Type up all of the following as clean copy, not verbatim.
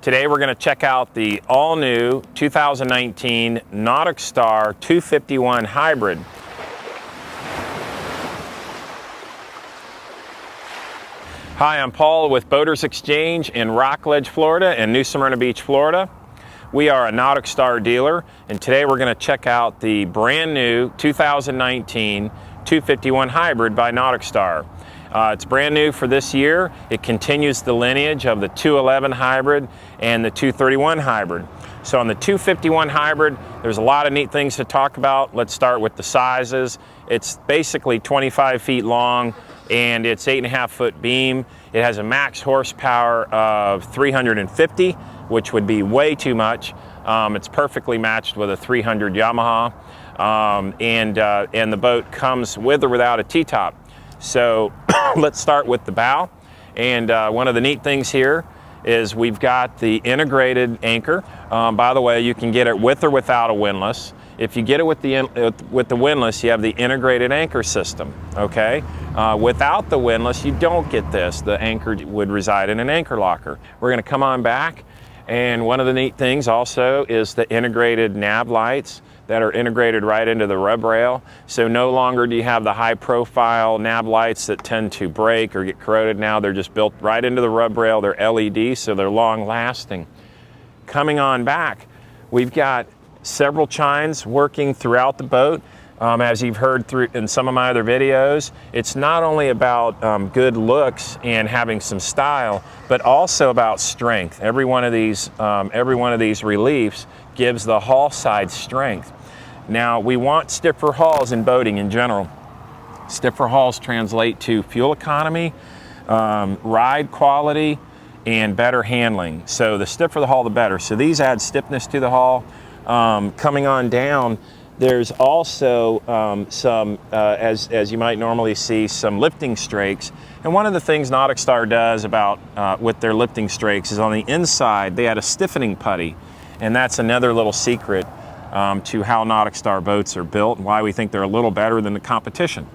Today we're going to check out the all-new 2019 NauticStar 251 Hybrid. Hi, I'm Paul with Boaters Exchange in Rockledge, Florida and New Smyrna Beach, Florida. We are a NauticStar dealer, and today we're going to check out the brand new 2019 251 Hybrid by NauticStar. It's brand new for this year. It continues the lineage of the 211 Hybrid and the 231 Hybrid. So on the 251 Hybrid, there's a lot of neat things to talk about. Let's start with the sizes. It's basically 25 feet long and it's 8.5 foot beam. It has a max horsepower of 350, which would be way too much. It's perfectly matched with a 300 Yamaha, and the boat comes with or without a T-top. So let's start with the bow. And one of the neat things here is we've got the integrated anchor. By the way, you can get it with or without a windlass. If you get it with the windlass, you have the integrated anchor system, okay? Without the windlass, you don't get this. The anchor would reside in an anchor locker. We're gonna come on back, and one of the neat things also is the integrated nav lights that are integrated right into the rub rail. So no longer do you have the high profile nav lights that tend to break or get corroded. Now they're just built right into the rub rail. They're LED, so they're long lasting. Coming on back, we've got several chines working throughout the boat. As you've heard through in some of my other videos, it's not only about good looks and having some style, but also about strength. Every one of these reliefs gives the hull side strength. Now, we want stiffer hulls in boating in general. Stiffer hulls translate to fuel economy, ride quality, and better handling. So the stiffer the hull, the better. So these add stiffness to the hull. Coming on down, there's also as you might normally see, some lifting strakes. And one of the things NauticStar does with their lifting strakes is on the inside, they add a stiffening putty. And that's another little secret to how NauticStar boats are built and why we think they're a little better than the competition.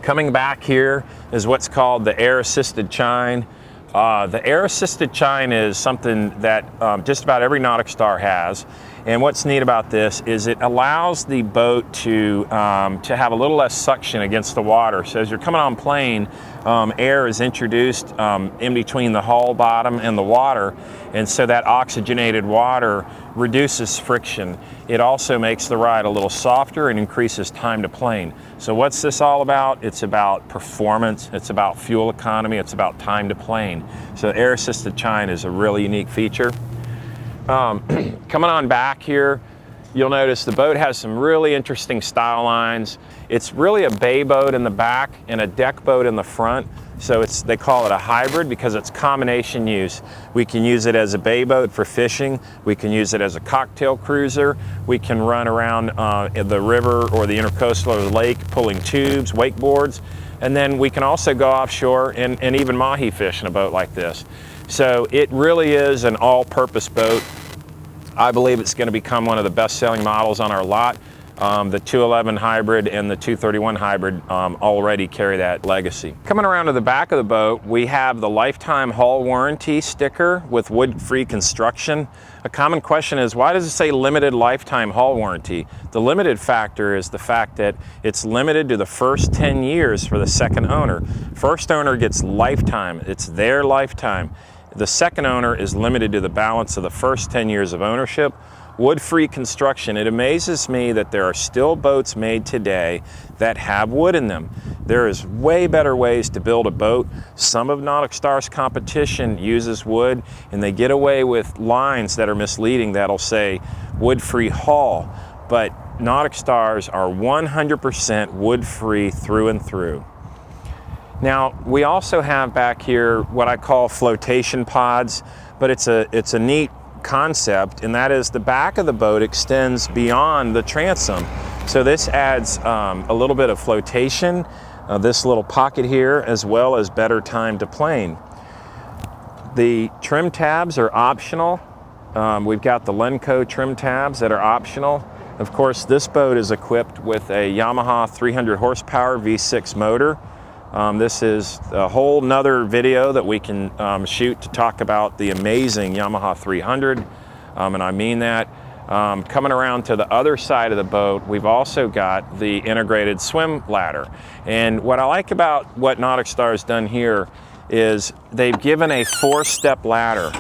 Coming back here is what's called the air-assisted chine. The air-assisted chine is something that just about every NauticStar has. And what's neat about this is it allows the boat to have a little less suction against the water. So as you're coming on plane, air is introduced in between the hull bottom and the water, and so that oxygenated water reduces friction. It also makes the ride a little softer and increases time to plane. So what's this all about? It's about performance, it's about fuel economy, it's about time to plane. So air-assisted chine is a really unique feature. Coming on back here, you'll notice the boat has some really interesting style lines. It's really a bay boat in the back and a deck boat in the front. So they call it a hybrid because it's combination use. We can use it as a bay boat for fishing. We can use it as a cocktail cruiser. We can run around the river or the intercoastal or the lake pulling tubes, wakeboards. And then we can also go offshore and even mahi fish in a boat like this. So it really is an all-purpose boat. I believe it's going to become one of the best-selling models on our lot. The 211 Hybrid and the 231 Hybrid already carry that legacy. Coming around to the back of the boat, we have the lifetime hull warranty sticker with wood-free construction. A common question is, why does it say limited lifetime hull warranty? The limited factor is the fact that it's limited to the first 10 years for the second owner. First owner gets lifetime, it's their lifetime. The second owner is limited to the balance of the first 10 years of ownership. Wood-free construction. It amazes me that there are still boats made today that have wood in them. There is way better ways to build a boat. Some of NauticStar's competition uses wood, and they get away with lines that are misleading that'll say wood-free hull. But NauticStars are 100% wood-free through and through. Now, we also have back here what I call flotation pods, but it's a neat concept, and that is the back of the boat extends beyond the transom. So this adds a little bit of flotation, this little pocket here, as well as better time to plane. The trim tabs are optional. We've got the Lenco trim tabs that are optional. Of course, this boat is equipped with a Yamaha 300 horsepower V6 motor. This is a whole nother video that we can shoot to talk about the amazing Yamaha 300, and I mean that. Coming around to the other side of the boat, we've also got the integrated swim ladder. And what I like about what NauticStar has done here is they've given a 4-step ladder.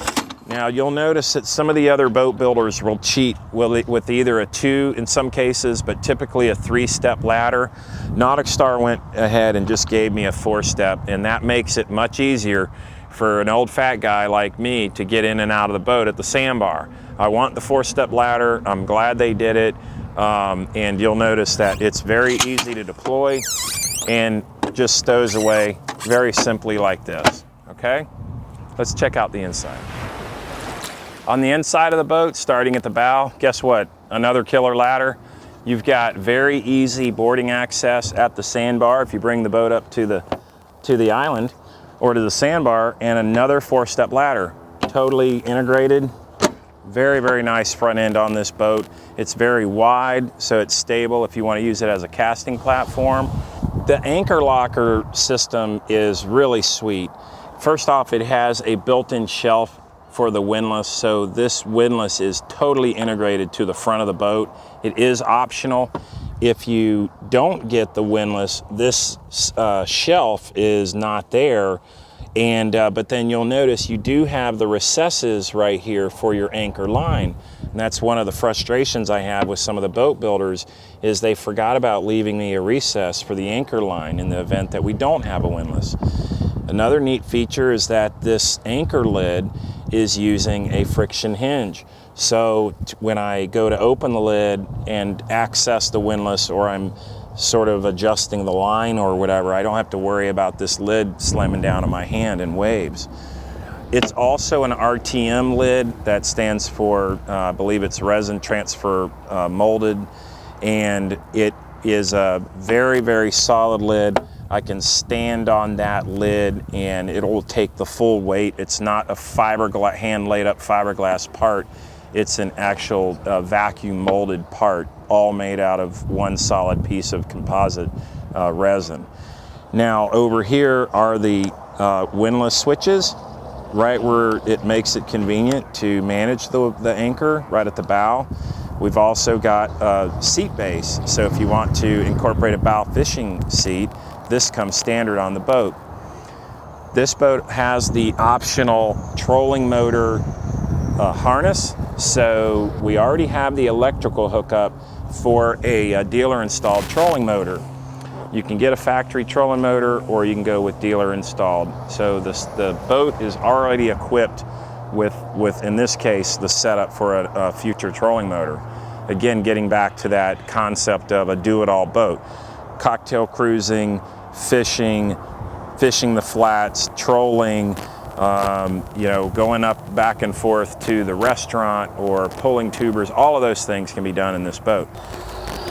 Now you'll notice that some of the other boat builders will cheat with either a 2 in some cases, but typically a 3-step ladder. NauticStar went ahead and just gave me a 4-step, and that makes it much easier for an old fat guy like me to get in and out of the boat at the sandbar. I want the 4-step ladder. I'm glad they did it, and you'll notice that it's very easy to deploy and just stows away very simply like this, okay? Let's check out the inside. On the inside of the boat, starting at the bow, guess what? Another killer ladder. You've got very easy boarding access at the sandbar if you bring the boat up to the island or to the sandbar, and another 4-step ladder. Totally integrated. Very, very nice front end on this boat. It's very wide, so it's stable if you want to use it as a casting platform. The anchor locker system is really sweet. First off, it has a built-in shelf for the windlass, so this windlass is totally integrated to the front of the boat. It is optional. If you don't get the windlass, this shelf is not there, and but then you'll notice you do have the recesses right here for your anchor line. And that's one of the frustrations I have with some of the boat builders, is they forgot about leaving me a recess for the anchor line in the event that we don't have a windlass. Another neat feature is that this anchor lid is using a friction hinge. So when I go to open the lid and access the windlass, or I'm sort of adjusting the line or whatever, I don't have to worry about this lid slamming down on my hand in waves. It's also an RTM lid. That stands for, I believe it's resin transfer molded, and it is a very, very solid lid. I can stand on that lid and it will take the full weight. It's not a fiberglass, hand laid up fiberglass part. It's an actual vacuum molded part, all made out of one solid piece of composite resin. Now over here are the windlass switches, right where it makes it convenient to manage the anchor right at the bow. We've also got a seat base, so if you want to incorporate a bow fishing seat, this comes standard on the boat. This boat has the optional trolling motor harness, so we already have the electrical hookup for a dealer installed trolling motor. You can get a factory trolling motor, or you can go with dealer installed. So the boat is already equipped with in this case, the setup for a future trolling motor. Again, getting back to that concept of a do-it-all boat. Cocktail cruising, fishing the flats, trolling, going up back and forth to the restaurant, or pulling tubers. All of those things can be done in this boat.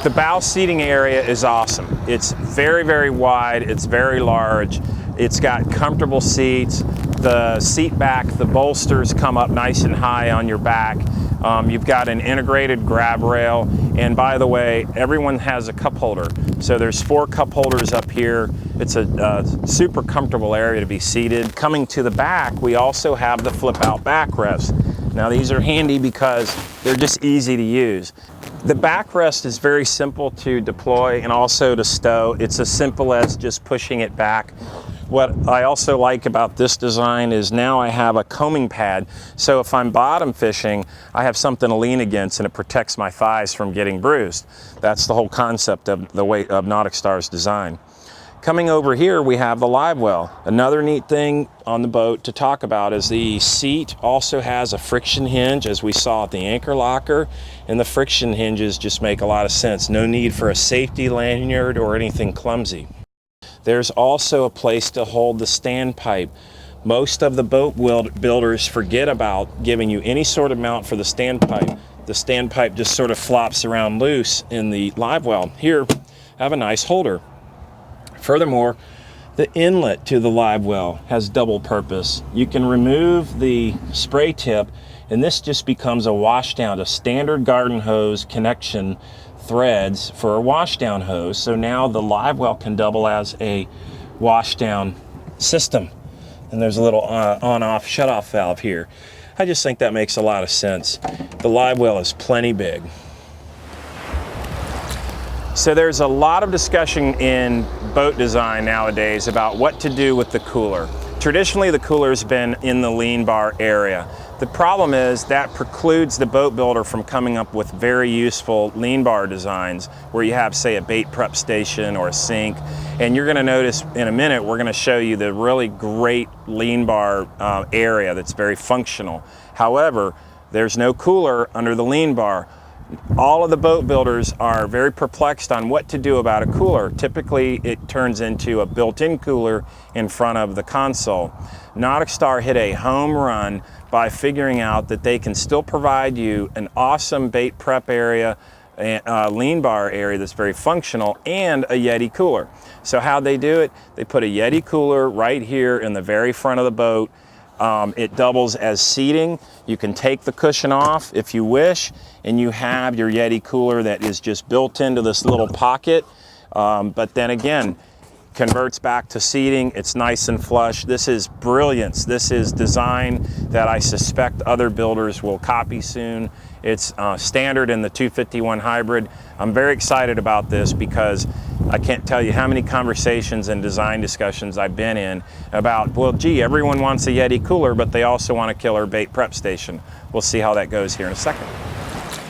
The bow seating area is awesome. It's very, very wide. It's very large. It's got comfortable seats. The seat back, the bolsters come up nice and high on your back. You've got an integrated grab rail, and by the way, everyone has a cup holder. So there's 4 cup holders up here. It's a super comfortable area to be seated. Coming to the back, we also have the flip out backrests. Now these are handy because they're just easy to use. The backrest is very simple to deploy and also to stow. It's as simple as just pushing it back. What I also like about this design is now I have a combing pad, so if I'm bottom fishing, I have something to lean against and it protects my thighs from getting bruised. That's the whole concept of the way of NauticStar's design. Coming over here, we have the live well. Another neat thing on the boat to talk about is the seat also has a friction hinge, as we saw at the anchor locker, and the friction hinges just make a lot of sense. No need for a safety lanyard or anything clumsy. There's also a place to hold the standpipe. Most of the boat builders forget about giving you any sort of mount for the standpipe. The standpipe just sort of flops around loose in the live well. Here, I have a nice holder. Furthermore, the inlet to the live well has double purpose. You can remove the spray tip, and this just becomes a washdown, a standard garden hose connection threads for a washdown hose. So now the live well can double as a washdown system. And there's a little on-off, shut-off valve here. I just think that makes a lot of sense. The live well is plenty big. So there's a lot of discussion in boat design nowadays about what to do with the cooler. Traditionally, the cooler's been in the lean bar area. The problem is that precludes the boat builder from coming up with very useful lean bar designs where you have, say, a bait prep station or a sink. And you're gonna notice in a minute, we're gonna show you the really great lean bar area that's very functional. However, there's no cooler under the lean bar. All of the boat builders are very perplexed on what to do about a cooler. Typically, it turns into a built-in cooler in front of the console. NauticStar hit a home run by figuring out that they can still provide you an awesome bait prep area, lean bar area that's very functional, and a Yeti cooler. So how'd they do it? They put a Yeti cooler right here in the very front of the boat. It doubles as seating. You can take the cushion off if you wish, and you have your Yeti cooler that is just built into this little pocket. But then again, converts back to seating. It's nice and flush. This is brilliance. This is design that I suspect other builders will copy soon. It's standard in the 251 hybrid. I'm very excited about this because I can't tell you how many conversations and design discussions I've been in about, well, gee, everyone wants a Yeti cooler, but they also want a killer bait prep station. We'll see how that goes here in a second.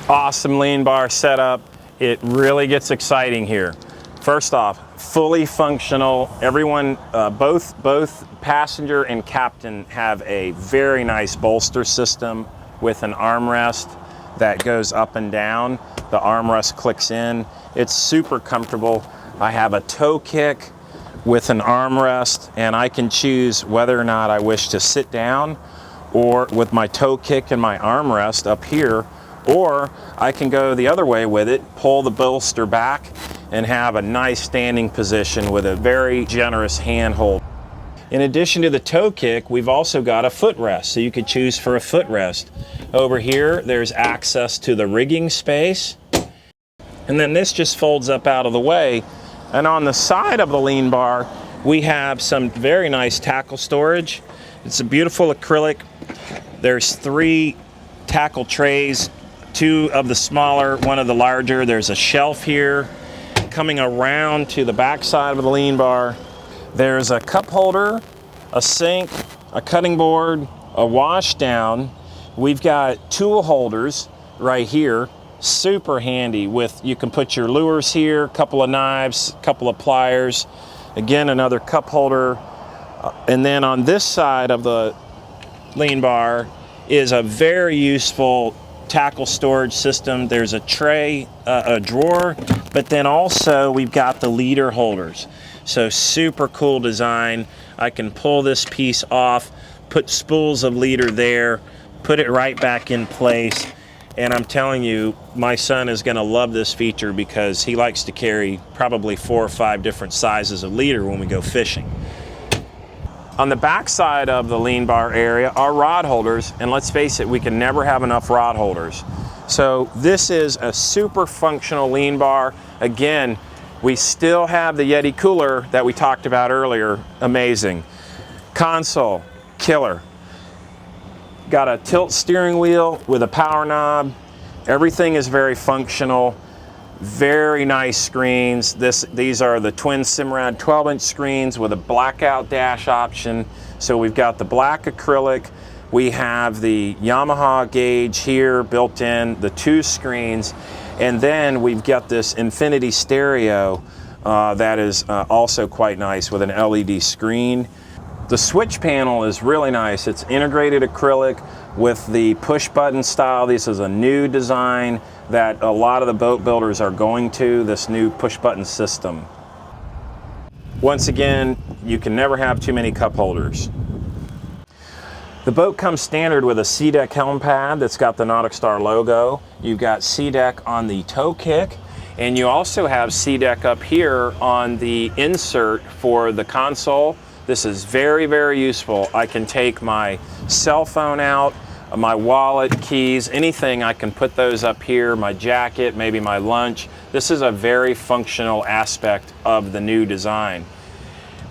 Awesome lean bar setup. It really gets exciting here. First off, fully functional. Everyone, both passenger and captain have a very nice bolster system with an armrest that goes up and down. The armrest clicks in. It's super comfortable. I have a toe kick with an armrest, and I can choose whether or not I wish to sit down or with my toe kick and my armrest up here, or I can go the other way with it, pull the bolster back, and have a nice standing position with a very generous handhold. In addition to the toe kick, we've also got a footrest, so you could choose for a footrest. Over here, there's access to the rigging space, and then this just folds up out of the way. And on the side of the lean bar, we have some very nice tackle storage. It's a beautiful acrylic. There's 3 tackle trays, 2 of the smaller, 1 of the larger. There's a shelf here. Coming around to the back side of the lean bar, there's a cup holder, a sink, a cutting board, a wash down. We've got tool holders right here, super handy. With you can put your lures here, a couple of knives, a couple of pliers, again another cup holder, and then on this side of the lean bar is a very useful tackle storage system. There's a tray, a drawer, but then also we've got the leader holders. So super cool design. I can pull this piece off, put spools of leader there, put it right back in place. And I'm telling you, my son is gonna love this feature because he likes to carry probably 4 or 5 different sizes of leader when we go fishing. On the back side of the lean bar area are rod holders, and let's face it, we can never have enough rod holders. So this is a super functional lean bar. Again, we still have the Yeti cooler that we talked about earlier, amazing. Console, killer. Got a tilt steering wheel with a power knob. Everything is very functional. Very nice screens. These are the twin Simrad 12-inch screens with a blackout dash option. So we've got the black acrylic. We have the Yamaha gauge here built in, the 2 screens, and then we've got this infinity stereo that is also quite nice with an LED screen. The switch panel is really nice. It's integrated acrylic with the push button style. This is a new design that a lot of the boat builders are going to, this new push button system. Once again, you can never have too many cup holders. The boat comes standard with a SeaDeck helm pad that's got the NauticStar logo. You've got SeaDeck on the toe kick, and you also have SeaDeck up here on the insert for the console. This is very, very useful. I can take my cell phone out, my wallet, keys, anything, I can put those up here, my jacket, maybe my lunch. This is a very functional aspect of the new design.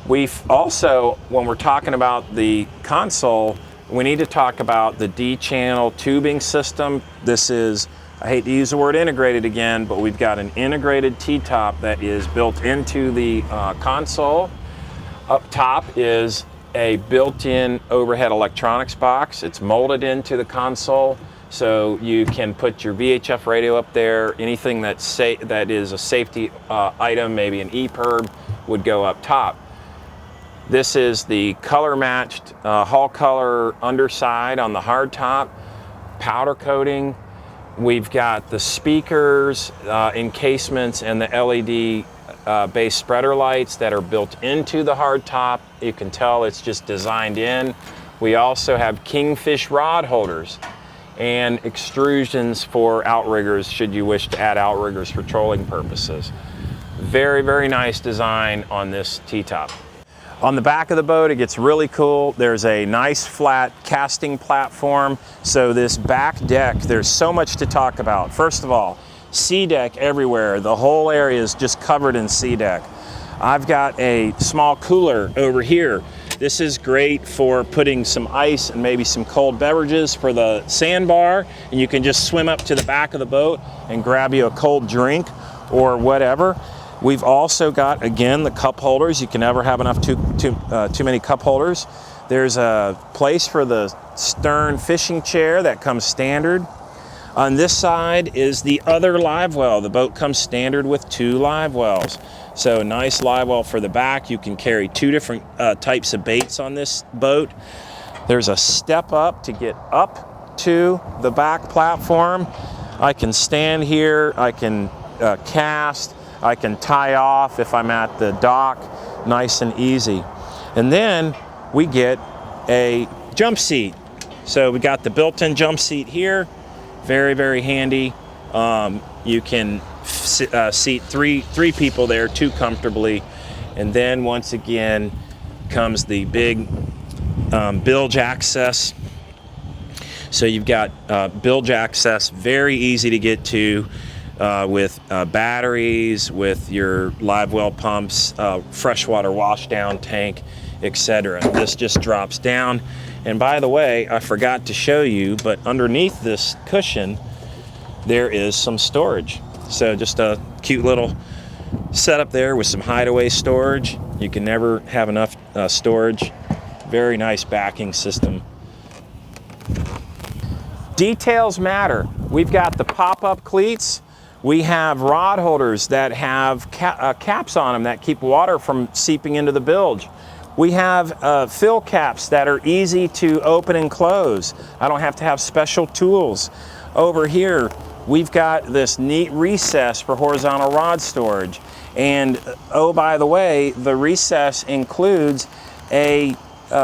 We've also, when we're talking about the console, we need to talk about the D-channel tubing system. This is, I hate to use the word integrated again, but we've got an integrated T-top that is built into the console. Up top is a built-in overhead electronics box. It's molded into the console, so you can put your VHF radio up there. Anything that is a safety item, maybe an EPIRB, would go up top. This is the color-matched hull color underside on the hard top, powder coating. We've got the speakers, encasements, and the LED base spreader lights that are built into the hard top. You can tell it's just designed in. We also have kingfish rod holders and extrusions for outriggers should you wish to add outriggers for trolling purposes. Very, very nice design on this T-top. On the back of the boat, it gets really cool. There's a nice flat casting platform. So this back deck, there's so much to talk about. First of all, sea deck everywhere. The whole area is just covered in sea deck. I've got a small cooler over here. This is great for putting some ice and maybe some cold beverages for the sandbar. And you can just swim up to the back of the boat and grab you a cold drink or whatever. We've also got, again, the cup holders. You can never have enough too many cup holders. There's a place for the stern fishing chair that comes standard. On this side is the other live well. The boat comes standard with 2 live wells. So nice live well for the back. You can carry 2 different types of baits on this boat. There's a step up to get up to the back platform. I can stand here, I can cast, I can tie off if I'm at the dock, nice and easy. And then we get a jump seat. So we got the built-in jump seat here, very, very handy. You can seat three people there, 2 comfortably. And then once again comes the big bilge access. So you've got bilge access, very easy to get to. With batteries, with your live well pumps, freshwater washdown tank, etc. This just drops down. And by the way, I forgot to show you, but underneath this cushion, there is some storage. So just a cute little setup there with some hideaway storage. You can never have enough storage. Very nice backing system. Details matter. We've got the pop-up cleats. We have rod holders that have caps on them that keep water from seeping into the bilge. We have fill caps that are easy to open and close. I don't have to have special tools. Over here, we've got this neat recess for horizontal rod storage. And oh, by the way, the recess includes a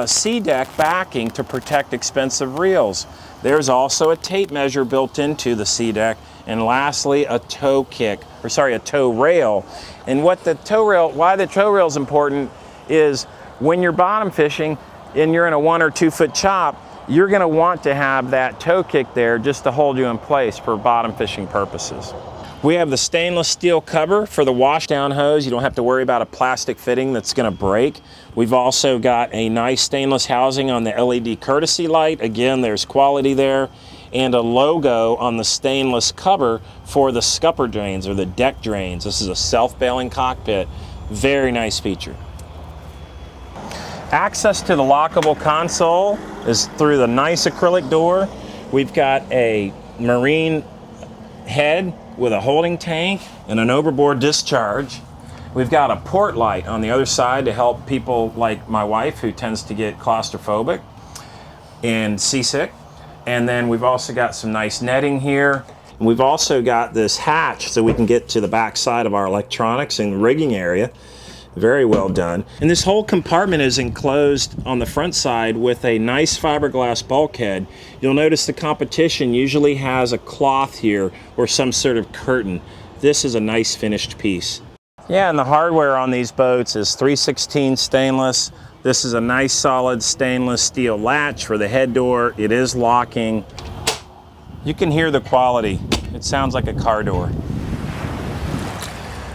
sea deck backing to protect expensive reels. There's also a tape measure built into the sea deck. And lastly, a tow rail. And what the tow rail, why the tow rail is important is when you're bottom fishing and you're in a 1 or 2 foot chop, you're gonna want to have that tow kick there just to hold you in place for bottom fishing purposes. We have the stainless steel cover for the washdown hose. You don't have to worry about a plastic fitting that's gonna break. We've also got a nice stainless housing on the LED courtesy light. Again, there's quality there. And a logo on the stainless cover for the scupper drains or the deck drains. This is a self-bailing cockpit. Very nice feature. Access to the lockable console is through the nice acrylic door. We've got a marine head with a holding tank and an overboard discharge. We've got a port light on the other side to help people like my wife who tends to get claustrophobic and seasick. And then we've also got some nice netting here. And we've also got this hatch so we can get to the back side of our electronics and rigging area. Very well done. And this whole compartment is enclosed on the front side with a nice fiberglass bulkhead. You'll notice the competition usually has a cloth here or some sort of curtain. This is a nice finished piece. Yeah, and the hardware on these boats is 3/16 stainless. This is a nice solid stainless steel latch for the head door. It is locking. You can hear the quality. It sounds like a car door.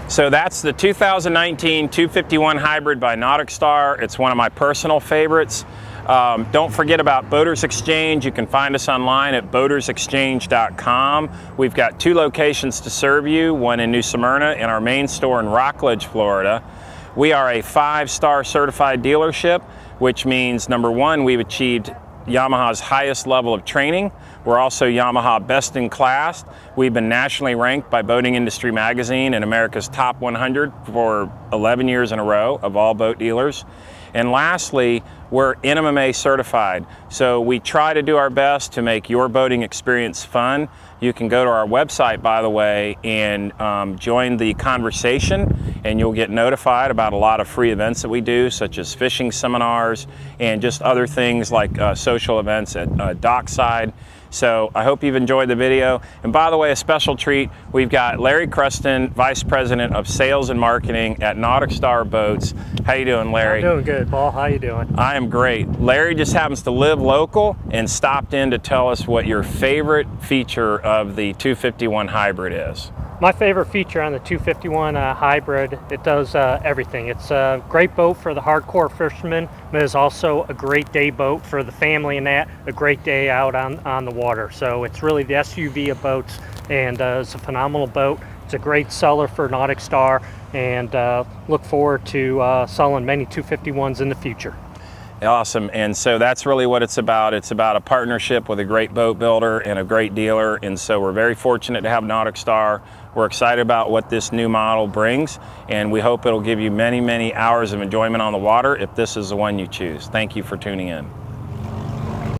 So that's the 2019 251 Hybrid by NauticStar. It's one of my personal favorites. Don't forget about Boaters Exchange. You can find us online at boatersexchange.com. We've got 2 locations to serve you, one in New Smyrna and our main store in Rockledge, Florida. We are a 5-star certified dealership, which means number 1, we've achieved Yamaha's highest level of training. We're also Yamaha best in class. We've been nationally ranked by Boating Industry Magazine in America's top 100 for 11 years in a row of all boat dealers. And lastly, we're NMMA certified. So we try to do our best to make your boating experience fun. You can go to our website, by the way, and join the conversation, and you'll get notified about a lot of free events that we do, such as fishing seminars and just other things like social events at dockside. So I hope you've enjoyed the video. And by the way, a special treat, we've got Larry Cruston, Vice President of Sales and Marketing at NauticStar Boats. How you doing, Larry? I'm doing good, Paul. How you doing? I am great. Larry just happens to live local and stopped in to tell us what your favorite feature of the 251 Hybrid is. My favorite feature on the 251 Hybrid, it does everything. It's a great boat for the hardcore fisherman, but it's also a great day boat for the family and that, a great day out on the water. So it's really the SUV of boats, and it's a phenomenal boat. It's a great seller for NauticStar, and look forward to selling many 251s in the future. Awesome. And so that's really what it's about. It's about a partnership with a great boat builder and a great dealer. And so we're very fortunate to have NauticStar. We're excited about what this new model brings, and we hope it'll give you many, many hours of enjoyment on the water if this is the one you choose. Thank you for tuning in.